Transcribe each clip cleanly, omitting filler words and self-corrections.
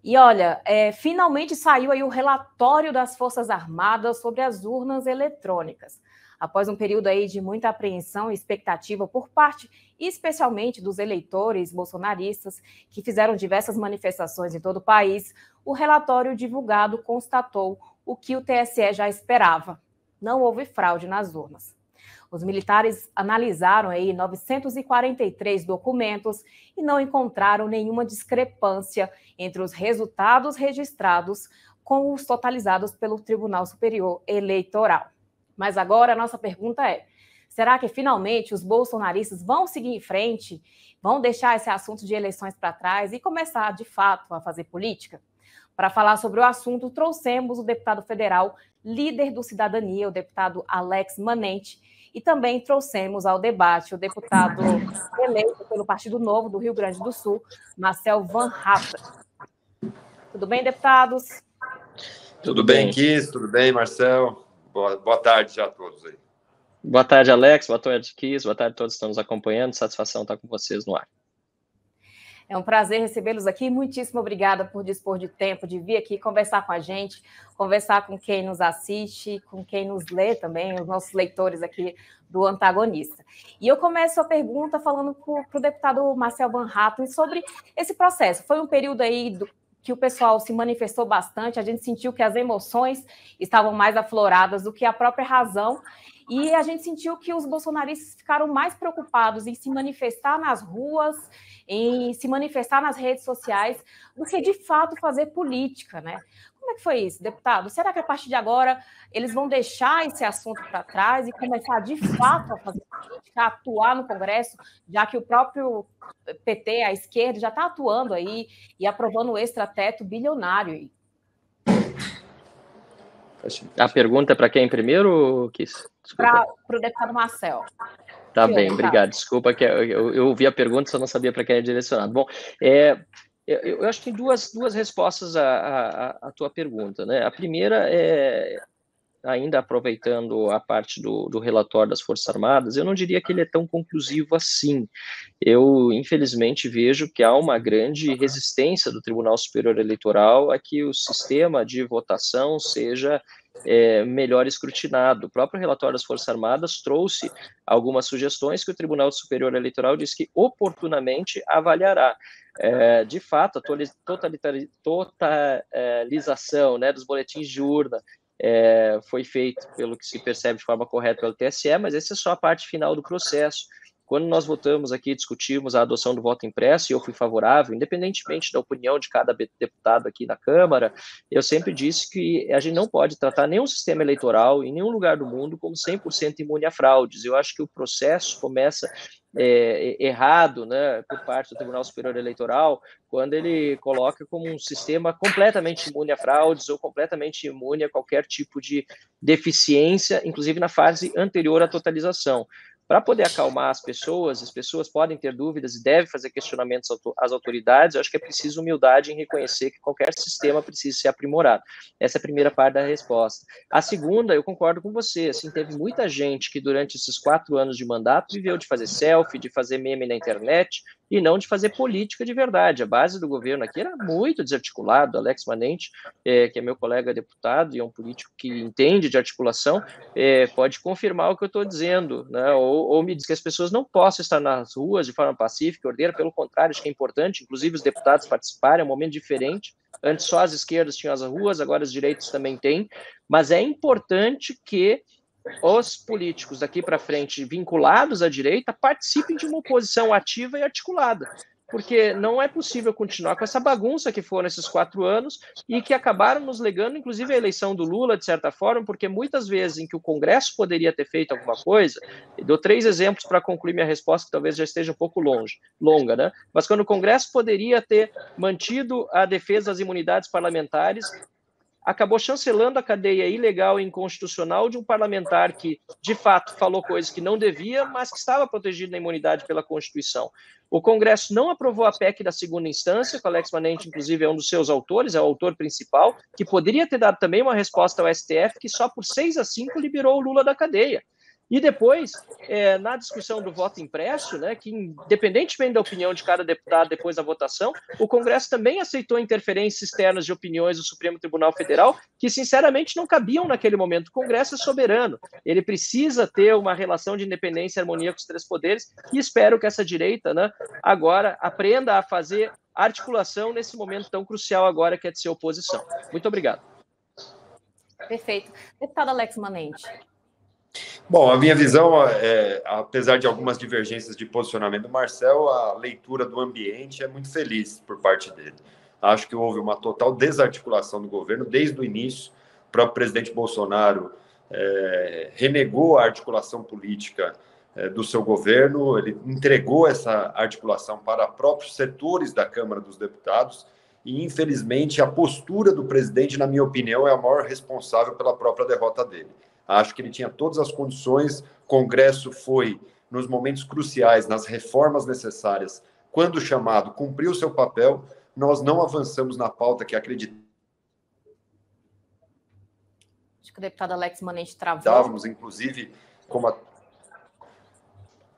E olha, finalmente saiu aí o relatório das Forças Armadas sobre as urnas eletrônicas. Após um período aí de muita apreensão e expectativa por parte, especialmente dos eleitores bolsonaristas, que fizeram diversas manifestações em todo o país, o relatório divulgado constatou o que o TSE já esperava: não houve fraude nas urnas. Os militares analisaram aí 943 documentos e não encontraram nenhuma discrepância entre os resultados registrados com os totalizados pelo Tribunal Superior Eleitoral. Mas agora a nossa pergunta é: será que finalmente os bolsonaristas vão seguir em frente, vão deixar esse assunto de eleições para trás e começar, de fato, a fazer política? Para falar sobre o assunto, trouxemos o deputado federal, líder do Cidadania, o deputado Alex Manente, e também trouxemos ao debate o deputado eleito pelo Partido Novo do Rio Grande do Sul, Marcel Van Hatten. Tudo bem, deputados? Tudo bem, Kiss? Tudo bem, Marcel? Boa tarde já a todos aí. Boa tarde, Alex. Boa tarde, Kiss. Boa tarde a todos que estão nos acompanhando. Satisfação estar com vocês no ar. É um prazer recebê-los aqui. Muitíssimo obrigada por dispor de tempo, de vir aqui conversar com a gente, conversar com quem nos assiste, com quem nos lê também, os nossos leitores aqui do Antagonista. E eu começo a pergunta falando para o deputado Marcel Van Hatten sobre esse processo. Foi um período aí que o pessoal se manifestou bastante, a gente sentiu que as emoções estavam mais afloradas do que a própria razão, e a gente sentiu que os bolsonaristas ficaram mais preocupados em se manifestar nas ruas, em se manifestar nas redes sociais, do que de fato fazer política, né? Como é que foi isso, deputado? Será que a partir de agora eles vão deixar esse assunto para trás e começar de fato a fazer política, a atuar no Congresso, já que o próprio PT, a esquerda, já está atuando aí e aprovando o extrateto bilionário aí? A pergunta é para quem primeiro, Kiss? Para o deputado Marcel. Tá bem, obrigado. Desculpa que eu ouvi a pergunta, só não sabia para quem é direcionado. Bom, eu acho que tem duas respostas à tua pergunta, né? A primeira é, ainda aproveitando a parte do relatório das Forças Armadas, eu não diria que ele é tão conclusivo assim. Eu, infelizmente, vejo que há uma grande resistência do Tribunal Superior Eleitoral a que o sistema de votação seja melhor escrutinado. O próprio relatório das Forças Armadas trouxe algumas sugestões que o Tribunal Superior Eleitoral diz que oportunamente avaliará. De fato, a totalização, né, dos boletins de urna foi feito, pelo que se percebe de forma correta, pelo TSE, mas essa é só a parte final do processo. Quando nós votamos aqui, discutimos a adoção do voto impresso, e eu fui favorável, independentemente da opinião de cada deputado aqui na Câmara, eu sempre disse que a gente não pode tratar nenhum sistema eleitoral em nenhum lugar do mundo como 100% imune a fraudes. Eu acho que o processo começa errado, né, por parte do Tribunal Superior Eleitoral, quando ele coloca como um sistema completamente imune a fraudes ou completamente imune a qualquer tipo de deficiência, inclusive na fase anterior à totalização. Para poder acalmar as pessoas podem ter dúvidas e devem fazer questionamentos às autoridades. Eu acho que é preciso humildade em reconhecer que qualquer sistema precisa ser aprimorado. Essa é a primeira parte da resposta. A segunda, eu concordo com você, assim, teve muita gente que durante esses 4 anos de mandato viveu de fazer selfie, de fazer meme na internet, e não de fazer política de verdade. A base do governo aqui era muito desarticulado. Alex Manente, que é meu colega deputado e é um político que entende de articulação, pode confirmar o que eu estou dizendo, né? Ou me diz que as pessoas não possam estar nas ruas de forma pacífica e ordeira. Pelo contrário, acho que é importante, inclusive os deputados participarem, é um momento diferente. Antes só as esquerdas tinham as ruas, agora os direitos também têm, mas é importante que os políticos daqui para frente vinculados à direita participem de uma oposição ativa e articulada, porque não é possível continuar com essa bagunça que foram esses 4 anos e que acabaram nos legando, inclusive, a eleição do Lula, de certa forma, porque muitas vezes em que o Congresso poderia ter feito alguma coisa, e dou 3 exemplos para concluir minha resposta, que talvez já esteja um pouco longa, né? Mas quando o Congresso poderia ter mantido a defesa das imunidades parlamentares, acabou chancelando a cadeia ilegal e inconstitucional de um parlamentar que, de fato, falou coisas que não devia, mas que estava protegido na imunidade pela Constituição. O Congresso não aprovou a PEC da segunda instância, que o Alex Manente, inclusive, é um dos seus autores, é o autor principal, que poderia ter dado também uma resposta ao STF, que só por 6-5 liberou o Lula da cadeia. E depois, na discussão do voto impresso, né, que independentemente da opinião de cada deputado depois da votação, o Congresso também aceitou interferências externas de opiniões do Supremo Tribunal Federal que, sinceramente, não cabiam naquele momento. O Congresso é soberano, ele precisa ter uma relação de independência e harmonia com os três poderes, e espero que essa direita, né, agora aprenda a fazer articulação nesse momento tão crucial agora, que é de ser oposição. Muito obrigado. Perfeito. Deputado Alex Manente. Bom, a minha visão, apesar de algumas divergências de posicionamento do Marcel, a leitura do ambiente é muito feliz por parte dele. Acho que houve uma total desarticulação do governo desde o início. O próprio presidente Bolsonaro renegou a articulação política do seu governo, ele entregou essa articulação para próprios setores da Câmara dos Deputados e, infelizmente, a postura do presidente, na minha opinião, é a maior responsável pela própria derrota dele. Acho que ele tinha todas as condições, o Congresso foi, nos momentos cruciais, nas reformas necessárias, quando chamado, cumpriu seu papel, nós não avançamos na pauta que acreditávamos. Acho que o deputado Alex Manente travou. Estávamos, inclusive, como a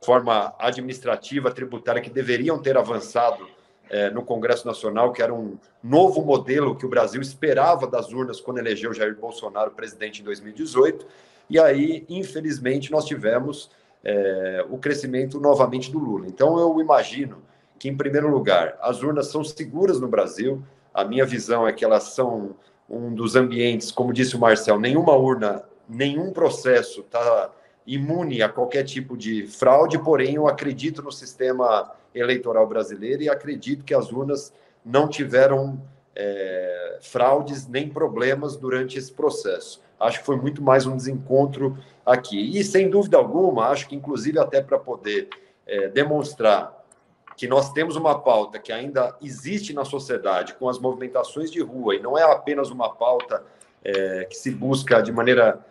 forma administrativa, tributária, que deveriam ter avançado no Congresso Nacional, que era um novo modelo que o Brasil esperava das urnas quando elegeu Jair Bolsonaro presidente em 2018, e aí, infelizmente, nós tivemos o crescimento novamente do Lula. Então, eu imagino que, em primeiro lugar, as urnas são seguras no Brasil, a minha visão é que elas são um dos ambientes, como disse o Marcel, nenhuma urna, nenhum processo está imune a qualquer tipo de fraude, porém, eu acredito no sistema eleitoral brasileiro e acredito que as urnas não tiveram fraudes nem problemas durante esse processo. Acho que foi muito mais um desencontro aqui. E, sem dúvida alguma, acho que, inclusive, até para poder demonstrar que nós temos uma pauta que ainda existe na sociedade, com as movimentações de rua, e não é apenas uma pauta que se busca de maneira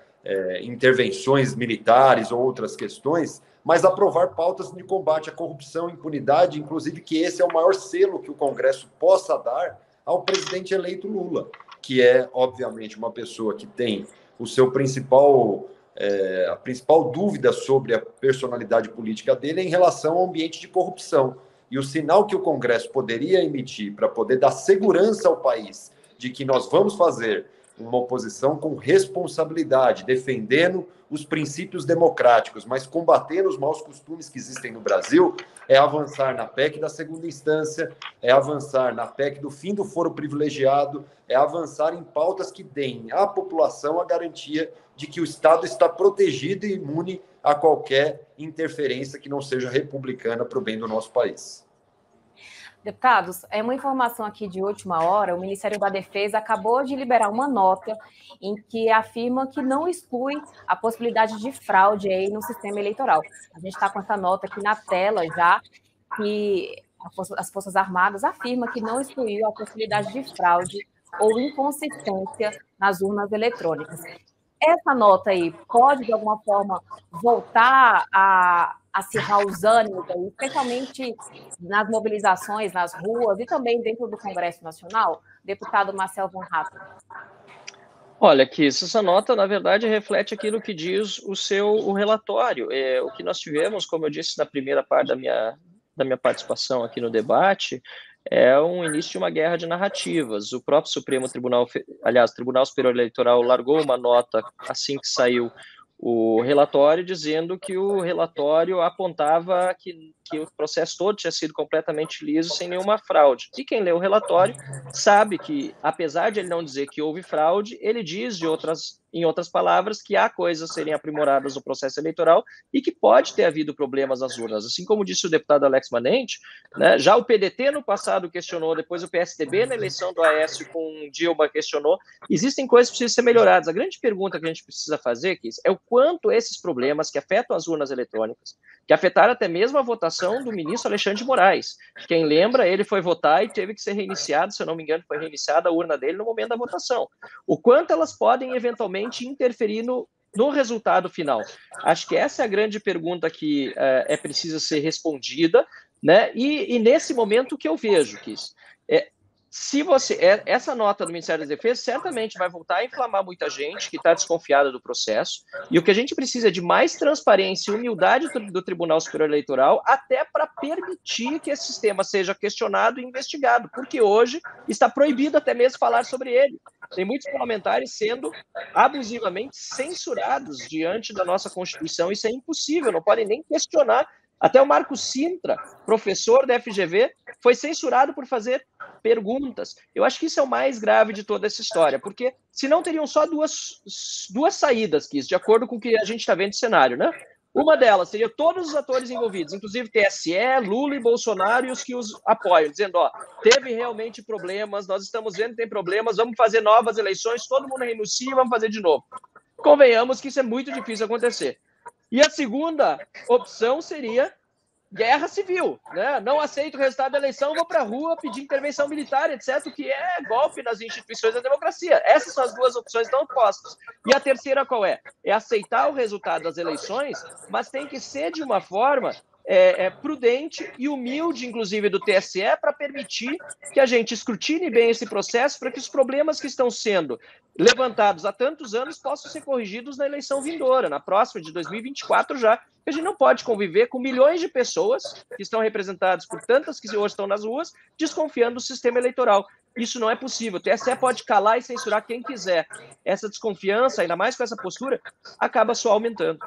intervenções militares ou outras questões, mas aprovar pautas de combate à corrupção e impunidade, inclusive que esse é o maior selo que o Congresso possa dar ao presidente eleito Lula, que é, obviamente, uma pessoa que tem o seu a principal dúvida sobre a personalidade política dele em relação ao ambiente de corrupção. E o sinal que o Congresso poderia emitir para poder dar segurança ao país de que nós vamos fazer uma oposição com responsabilidade, defendendo os princípios democráticos, mas combatendo os maus costumes que existem no Brasil, é avançar na PEC da segunda instância, é avançar na PEC do fim do foro privilegiado, é avançar em pautas que deem à população a garantia de que o Estado está protegido e imune a qualquer interferência que não seja republicana para o bem do nosso país. Deputados, uma informação aqui de última hora, o Ministério da Defesa acabou de liberar uma nota em que afirma que não exclui a possibilidade de fraude aí no sistema eleitoral. A gente está com essa nota aqui na tela já, que as Forças Armadas afirmam que não excluiu a possibilidade de fraude ou inconsistência nas urnas eletrônicas. Essa nota aí pode, de alguma forma, voltar a acirrar os ânimos, especialmente nas mobilizações, nas ruas e também dentro do Congresso Nacional? Deputado Marcel Von Hatten. Olha, Kiss, essa nota, na verdade, reflete aquilo que diz o relatório. O que nós tivemos, como eu disse na primeira parte da minha participação aqui no debate, é um início de uma guerra de narrativas. O próprio Supremo Tribunal, aliás, o Tribunal Superior Eleitoral largou uma nota assim que saiu o relatório, dizendo que o relatório apontava que o processo todo tinha sido completamente liso, sem nenhuma fraude. E quem lê o relatório sabe que, apesar de ele não dizer que houve fraude, ele diz, em outras palavras, que há coisas a serem aprimoradas no processo eleitoral e que pode ter havido problemas nas urnas. Assim como disse o deputado Alex Manente, né, já o PDT no passado questionou, depois o PSDB na eleição do Aécio com Dilma questionou, existem coisas que precisam ser melhoradas. A grande pergunta que a gente precisa fazer, Kiss, é o quanto esses problemas que afetam as urnas eletrônicas, que afetaram até mesmo a votação do ministro Alexandre de Moraes. Quem lembra, ele foi votar e teve que ser reiniciado, se eu não me engano, foi reiniciada a urna dele no momento da votação. O quanto elas podem eventualmente interferir no resultado final? Acho que essa é a grande pergunta que é preciso ser respondida, né? E nesse momento que eu vejo, Kiss, Essa nota do Ministério da Defesa certamente vai voltar a inflamar muita gente que está desconfiada do processo, e o que a gente precisa é de mais transparência e humildade do Tribunal Superior Eleitoral, até para permitir que esse sistema seja questionado e investigado, porque hoje está proibido até mesmo falar sobre ele. Tem muitos parlamentares sendo abusivamente censurados diante da nossa Constituição, isso é impossível, não podem nem questionar. Até o Marco Sintra, professor da FGV, foi censurado por fazer perguntas. Eu acho que isso é o mais grave de toda essa história, porque senão teriam só duas saídas, Kiss, de acordo com o que a gente está vendo no cenário, né? Uma delas seria todos os atores envolvidos, inclusive TSE, Lula e Bolsonaro e os que os apoiam, dizendo, ó, teve realmente problemas, nós estamos vendo que tem problemas, vamos fazer novas eleições, todo mundo renuncia, vamos fazer de novo. Convenhamos que isso é muito difícil acontecer. E a segunda opção seria guerra civil, né? Não aceito o resultado da eleição, vou para a rua pedir intervenção militar, etc., o que é golpe nas instituições da democracia. Essas são as duas opções que estão postas. E a terceira qual é? É aceitar o resultado das eleições, mas tem que ser de uma forma prudente e humilde, inclusive, do TSE, para permitir que a gente escrutine bem esse processo, para que os problemas que estão sendo levantados há tantos anos possam ser corrigidos na eleição vindoura, na próxima, de 2024 já. A gente não pode conviver com milhões de pessoas que estão representadas por tantas que hoje estão nas ruas, desconfiando do sistema eleitoral. Isso não é possível. O TSE pode calar e censurar quem quiser. Essa desconfiança, ainda mais com essa postura, acaba só aumentando.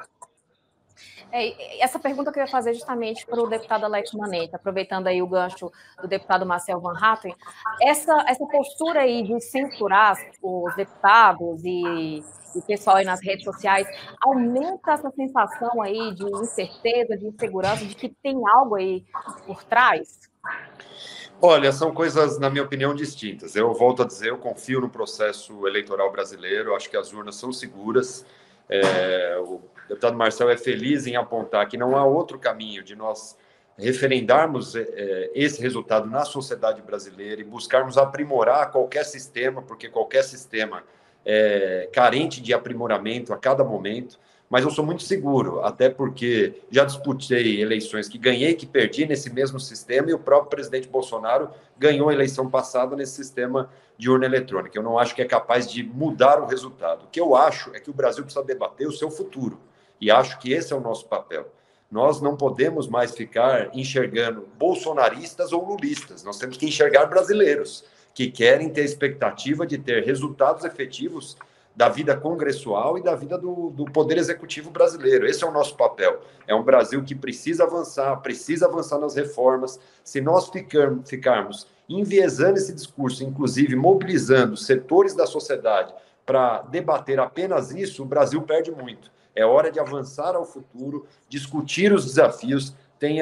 Essa pergunta que eu ia fazer justamente para o deputado Alex Manetta, aproveitando aí o gancho do deputado Marcel Van Hatten, essa postura aí de censurar os deputados e o pessoal aí nas redes sociais aumenta essa sensação aí de incerteza, de insegurança, de que tem algo aí por trás? Olha, são coisas, na minha opinião, distintas. Eu volto a dizer, eu confio no processo eleitoral brasileiro, acho que as urnas são seguras. O deputado Marcel é feliz em apontar que não há outro caminho de nós referendarmos esse resultado na sociedade brasileira e buscarmos aprimorar qualquer sistema, porque qualquer sistema é carente de aprimoramento a cada momento. Mas eu sou muito seguro, até porque já disputei eleições que ganhei, que perdi nesse mesmo sistema, e o próprio presidente Bolsonaro ganhou a eleição passada nesse sistema de urna eletrônica. Eu não acho que é capaz de mudar o resultado. O que eu acho é que o Brasil precisa debater o seu futuro, e acho que esse é o nosso papel. Nós não podemos mais ficar enxergando bolsonaristas ou lulistas, nós temos que enxergar brasileiros que querem ter expectativa de ter resultados efetivos da vida congressual e da vida do Poder Executivo brasileiro. Esse é o nosso papel. É um Brasil que precisa avançar nas reformas. Se nós ficarmos enviesando esse discurso, inclusive mobilizando setores da sociedade para debater apenas isso, o Brasil perde muito. É hora de avançar ao futuro, discutir os desafios. Tem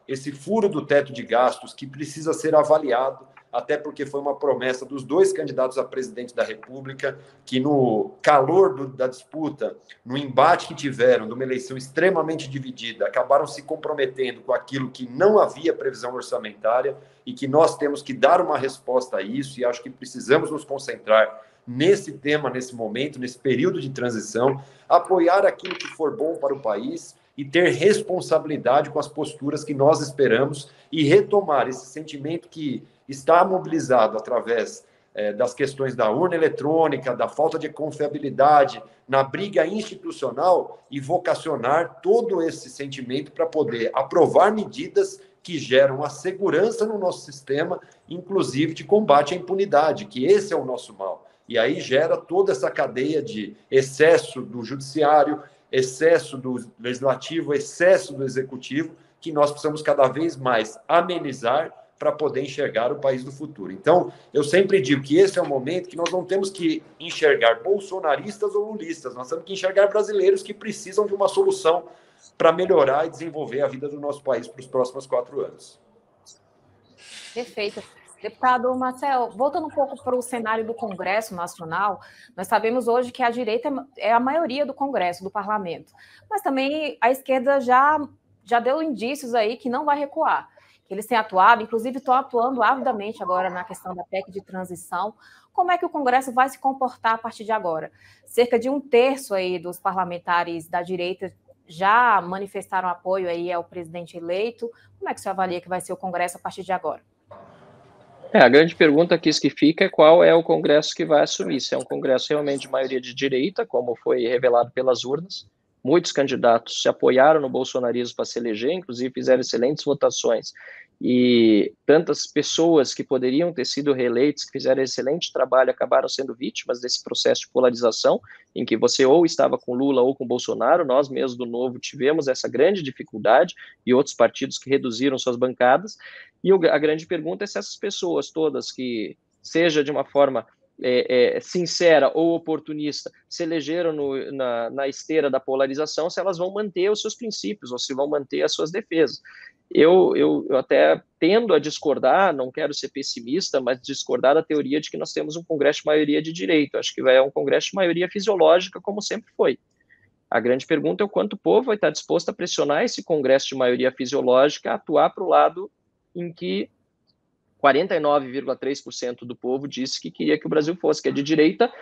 esse furo do teto de gastos que precisa ser avaliado, até porque foi uma promessa dos dois candidatos a presidente da República, que no calor da disputa, no embate que tiveram, de uma eleição extremamente dividida, acabaram se comprometendo com aquilo que não havia previsão orçamentária, e que nós temos que dar uma resposta a isso, e acho que precisamos nos concentrar nesse tema, nesse momento, nesse período de transição, apoiar aquilo que for bom para o país e ter responsabilidade com as posturas que nós esperamos e retomar esse sentimento que está mobilizado através das questões da urna eletrônica, da falta de confiabilidade, na briga institucional, e vocacionar todo esse sentimento para poder aprovar medidas que geram a segurança no nosso sistema, inclusive de combate à impunidade, que esse é o nosso mal. E aí gera toda essa cadeia de excesso do judiciário, excesso do legislativo, excesso do executivo, que nós precisamos cada vez mais amenizar para poder enxergar o país do futuro. Então, eu sempre digo que esse é o momento que nós não temos que enxergar bolsonaristas ou lulistas, nós temos que enxergar brasileiros que precisam de uma solução para melhorar e desenvolver a vida do nosso país para os próximos 4 anos. Perfeito. Deputado Marcel, voltando um pouco para o cenário do Congresso Nacional, nós sabemos hoje que a direita é a maioria do Congresso, do Parlamento, mas também a esquerda já deu indícios aí que não vai recuar. Eles têm atuado, inclusive estão atuando avidamente agora na questão da PEC de transição. Como é que o Congresso vai se comportar a partir de agora? Cerca de 1/3 aí dos parlamentares da direita já manifestaram apoio aí ao presidente eleito. Como é que você avalia que vai ser o Congresso a partir de agora? A grande pergunta que fica é qual é o Congresso que vai assumir. Se é um Congresso realmente de maioria de direita, como foi revelado pelas urnas. Muitos candidatos se apoiaram no bolsonarismo para se eleger, inclusive fizeram excelentes votações. E tantas pessoas que poderiam ter sido reeleitas, que fizeram excelente trabalho, acabaram sendo vítimas desse processo de polarização, em que você ou estava com Lula ou com Bolsonaro. Nós mesmos do Novo tivemos essa grande dificuldade, e outros partidos que reduziram suas bancadas. E a grande pergunta é se essas pessoas todas, que seja de uma forma sincera ou oportunista, se elegeram na esteira da polarização, se elas vão manter os seus princípios ou se vão manter as suas defesas. Eu até tendo a discordar, não quero ser pessimista, mas discordar da teoria de que nós temos um Congresso de maioria de direito. Acho que é um Congresso de maioria fisiológica, como sempre foi. A grande pergunta é o quanto o povo vai estar disposto a pressionar esse Congresso de maioria fisiológica a atuar para o lado em que 49,3% do povo disse que queria que o Brasil fosse, que é de direita,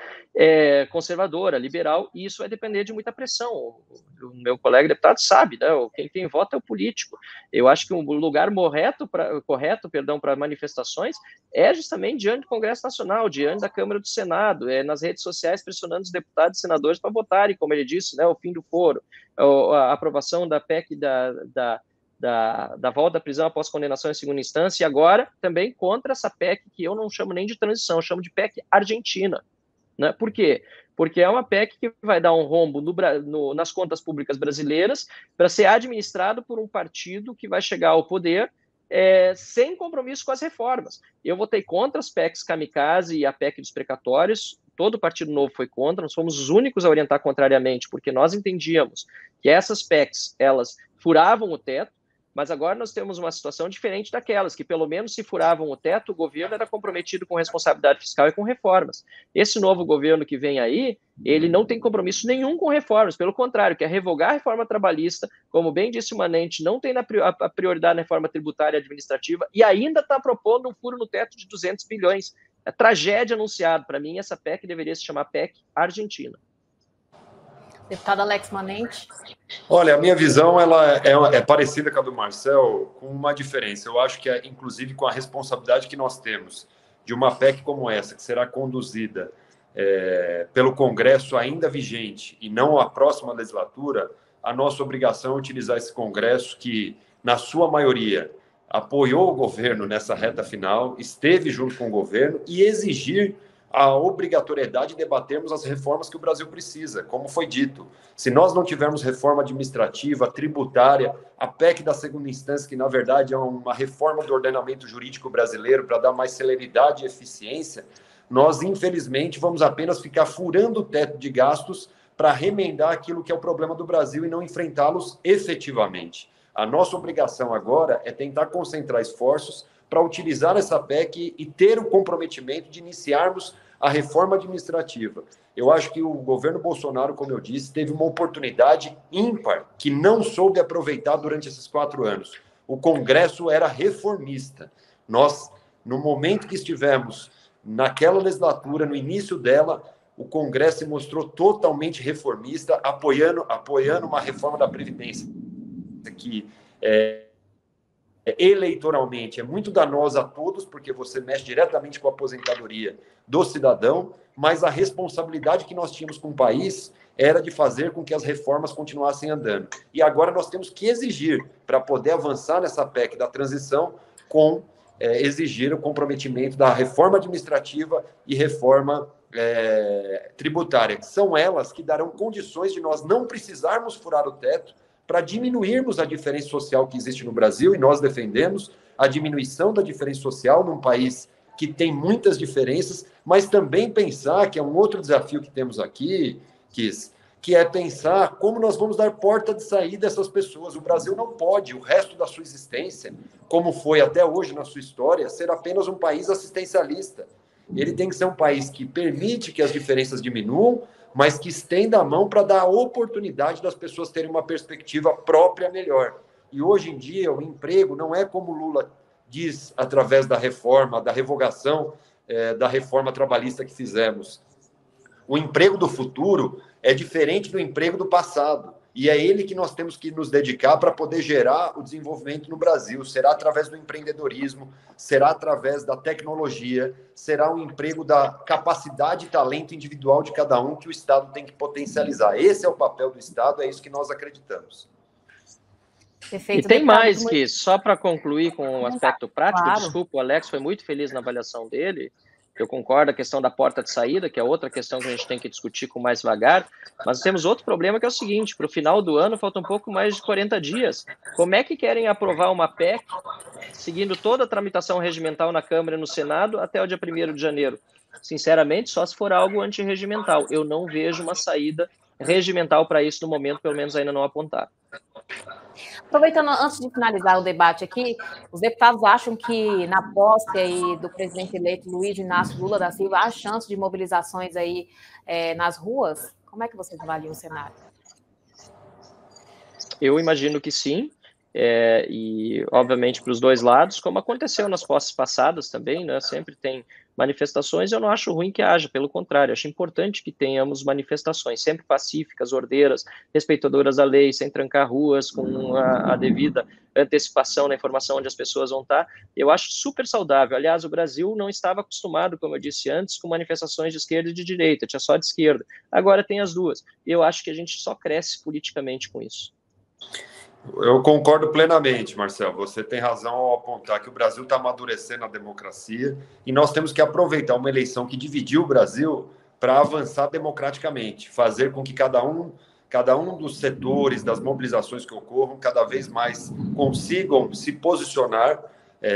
conservadora, liberal, e isso vai depender de muita pressão. O meu colega deputado sabe, né? Quem vota é o político. Eu acho que o lugar correto para manifestações é justamente diante do Congresso Nacional, diante da Câmara do Senado, nas redes sociais pressionando os deputados e senadores para votarem, como ele disse, né, o fim do foro, a aprovação da PEC da volta da prisão após condenação em segunda instância, e agora também contra essa PEC que eu não chamo nem de transição, eu chamo de PEC argentina. Né? Por quê? Porque é uma PEC que vai dar um rombo nas contas públicas brasileiras para ser administrado por um partido que vai chegar ao poder sem compromisso com as reformas. Eu votei contra as PECs kamikaze e a PEC dos precatórios. Todo o Partido Novo foi contra, nós fomos os únicos a orientar contrariamente, porque nós entendíamos que essas PECs, elas furavam o teto, mas agora nós temos uma situação diferente daquelas, que pelo menos se furavam o teto, o governo era comprometido com responsabilidade fiscal e com reformas. Esse novo governo que vem aí, ele não tem compromisso nenhum com reformas, pelo contrário, quer revogar a reforma trabalhista, como bem disse o Manente, não tem a prioridade na reforma tributária e administrativa, e ainda está propondo um furo no teto de 200 bilhões. É tragédia anunciada. Para mim, essa PEC deveria se chamar PEC Argentina. Deputado Alex Manente. Olha, a minha visão ela é parecida com a do Marcel, com uma diferença. Eu acho que, inclusive, com a responsabilidade que nós temos de uma PEC como essa, que será conduzida pelo Congresso ainda vigente e não a próxima legislatura, a nossa obrigação é utilizar esse Congresso que, na sua maioria, apoiou o governo nessa reta final, esteve junto com o governo e exigir a obrigatoriedade de debatermos as reformas que o Brasil precisa, como foi dito. Se nós não tivermos reforma administrativa, tributária, a PEC da segunda instância, que na verdade é uma reforma do ordenamento jurídico brasileiro para dar mais celeridade e eficiência, nós infelizmente vamos apenas ficar furando o teto de gastos para remendar aquilo que é o problema do Brasil e não enfrentá-los efetivamente. A nossa obrigação agora é tentar concentrar esforços para utilizar essa PEC e ter o comprometimento de iniciarmos a reforma administrativa. Eu acho que o governo Bolsonaro, como eu disse, teve uma oportunidade ímpar que não soube aproveitar durante esses 4 anos. O Congresso era reformista. Nós, no momento que estivemos naquela legislatura, no início dela, o Congresso se mostrou totalmente reformista, apoiando uma reforma da Previdência que eleitoralmente é muito danosa a todos, porque você mexe diretamente com a aposentadoria do cidadão, mas a responsabilidade que nós tínhamos com o país era de fazer com que as reformas continuassem andando. E agora nós temos que exigir, para poder avançar nessa PEC da transição, exigir o comprometimento da reforma administrativa e reforma tributária, que são elas que darão condições de nós não precisarmos furar o teto, para diminuirmos a diferença social que existe no Brasil, e nós defendemos a diminuição da diferença social num país que tem muitas diferenças, mas também pensar, que é um outro desafio que temos aqui, que é pensar como nós vamos dar porta de saída a essas pessoas. O Brasil não pode, o resto da sua existência, como foi até hoje na sua história, ser apenas um país assistencialista. Ele tem que ser um país que permite que as diferenças diminuam, mas que estenda a mão para dar a oportunidade das pessoas terem uma perspectiva própria melhor. E hoje em dia, o emprego não é como Lula diz através da reforma, da revogação da reforma trabalhista que fizemos. O emprego do futuro é diferente do emprego do passado. e é ele que nós temos que nos dedicar para poder gerar o desenvolvimento no Brasil. Será através do empreendedorismo, será através da tecnologia, será um emprego da capacidade e talento individual de cada um que o Estado tem que potencializar. Esse é o papel do Estado, é isso que nós acreditamos. Perfeito. E tem mais que isso, só para concluir com um aspecto prático, Claro. Desculpa, o Alex foi muito feliz na avaliação dele, eu concordo, a questão da porta de saída, que é outra questão que a gente tem que discutir com mais vagar, mas temos outro problema que é o seguinte, para o final do ano falta um pouco mais de 40 dias. Como é que querem aprovar uma PEC, seguindo toda a tramitação regimental na Câmara e no Senado, até o dia 1º de janeiro? Sinceramente, só se for algo antirregimental. Eu não vejo uma saída regimental para isso no momento, pelo menos ainda não apontar. Aproveitando, antes de finalizar o debate aqui, os deputados acham que na posse aí do presidente eleito Luiz Inácio Lula da Silva há chance de mobilizações aí nas ruas? Como é que vocês avaliam o cenário? Eu imagino que sim, e obviamente para os dois lados, como aconteceu nas posses passadas também, né? Sempre tem manifestações. Eu não acho ruim que haja, pelo contrário, acho importante que tenhamos manifestações, sempre pacíficas, ordeiras, respeitadoras da lei, sem trancar ruas, com a devida antecipação na informação onde as pessoas vão estar. Eu acho super saudável. Aliás, o Brasil não estava acostumado, como eu disse antes, com manifestações de esquerda e de direita, tinha só de esquerda. Agora tem as duas. Eu acho que a gente só cresce politicamente com isso. Eu concordo plenamente, Marcelo. Você tem razão ao apontar que o Brasil está amadurecendo a democracia e nós temos que aproveitar uma eleição que dividiu o Brasil para avançar democraticamente, fazer com que cada um dos setores, das mobilizações que ocorram, cada vez mais consigam se posicionar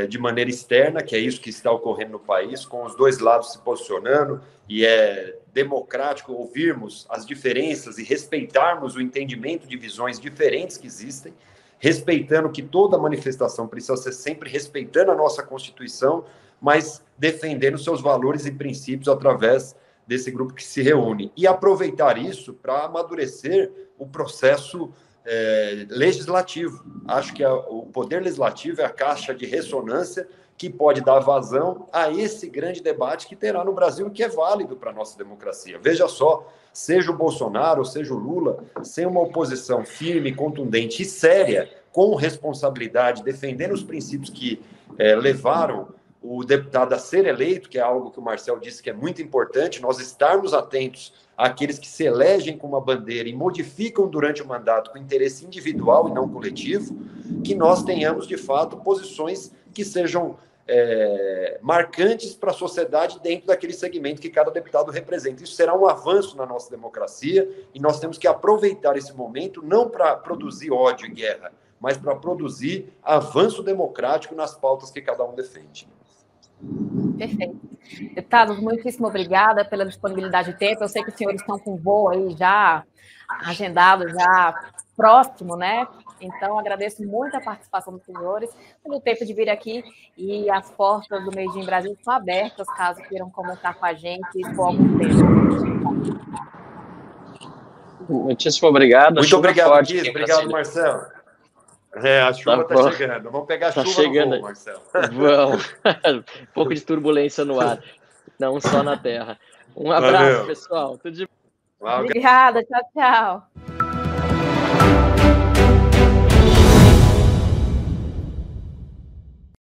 de maneira externa, que é isso que está ocorrendo no país, com os dois lados se posicionando, e é democrático ouvirmos as diferenças e respeitarmos o entendimento de visões diferentes que existem, respeitando que toda manifestação precisa ser sempre respeitando a nossa Constituição, mas defendendo seus valores e princípios através desse grupo que se reúne. E aproveitar isso para amadurecer o processo legislativo. Acho que o poder legislativo é a caixa de ressonância que pode dar vazão a esse grande debate que terá no Brasil e que é válido para a nossa democracia. Veja só, seja o Bolsonaro, seja o Lula, sem uma oposição firme, contundente e séria, com responsabilidade, defendendo os princípios que levaram o deputado a ser eleito, que é algo que o Marcel disse que é muito importante, nós estarmos atentos àqueles que se elegem com uma bandeira e modificam durante o mandato com interesse individual e não coletivo, que nós tenhamos, de fato, posições que sejam marcantes para a sociedade dentro daquele segmento que cada deputado representa. Isso será um avanço na nossa democracia e nós temos que aproveitar esse momento não para produzir ódio e guerra, mas para produzir avanço democrático nas pautas que cada um defende. Perfeito. Deputados, muitíssimo obrigada pela disponibilidade de tempo. Eu sei que os senhores estão com voo aí já agendado, já próximo, né? Então, agradeço muito a participação dos senhores, pelo tempo de vir aqui, e as portas do Made in Brasil estão abertas, caso queiram comentar com a gente por algum tempo. Muitíssimo obrigado. Muito obrigado, Guiz. Obrigado, Marcelo. A chuva está chegando. Vamos pegar a chuva chegando. No voo, Marcelo. Vamos. Um pouco de turbulência no ar, não só na terra. Um abraço, pessoal. Tudo de... Obrigada. Tchau, tchau.